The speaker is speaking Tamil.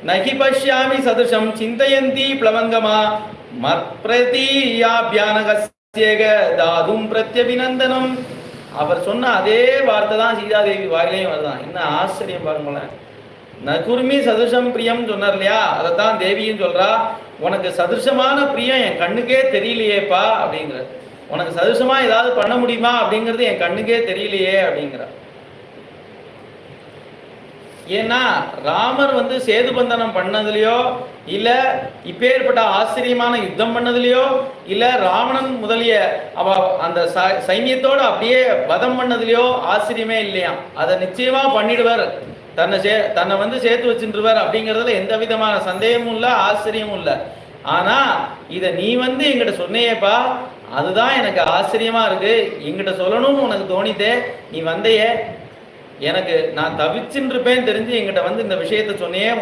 நகி பஷ்யாமி சதுஷம் சிந்தயந்தி பிளவங்கமா மத்பிரதீயாபியானகஸ்யேக தாதும் பிரத்யபிநந்தனம். அவர் சொன்ன அதே வார்த்தை தான் சீதாதேவி வாயிலையும் வருதான். என்ன ஆச்சரியம் பாருங்களேன். நகுர்மி சதுஷம் பிரியம் சொன்னார் இல்லையா, அதைத்தான் தேவியும் சொல்றா. உனக்கு சதுஷமான பிரியம் என் கண்ணுக்கே தெரியலையேப்பா அப்படிங்கிற. உனக்கு சதுஷமா ஏதாவது பண்ண முடியுமா அப்படிங்கிறது என் கண்ணுக்கே தெரியலையே அப்படிங்கிற. ஏன்னா ராமர் சேது பந்தனம் பண்ணதுலையோ இல்ல இப்பேற்பட்ட ஆச்சரியமான யுத்தம் பண்ணதுலையோ இல்ல ராவணன் முதலிய அந்த சைன்யத்தோட அப்படியே வதம் பண்ணதுலையோ ஆச்சரியமே இல்லையா. அதை நிச்சயமா பண்ணிடுவார், தன்னை சேர்த்து வச்சுருவார் அப்படிங்கிறதுல எந்த விதமான சந்தேகமும் இல்லை, ஆச்சரியமும் இல்லை. ஆனா இதை நீ எங்கிட்ட சொன்னையேப்பா, அதுதான் எனக்கு ஆச்சரியமா இருக்கு. எங்கிட்ட சொல்லணும்னு உனக்கு தோணித்தே, நீ வந்தையே, எனக்கு நான் தவிச்சுட்டு இருப்பேன்னு தெரிஞ்சு எங்கிட்ட இந்த விஷயத்த சொன்னையே.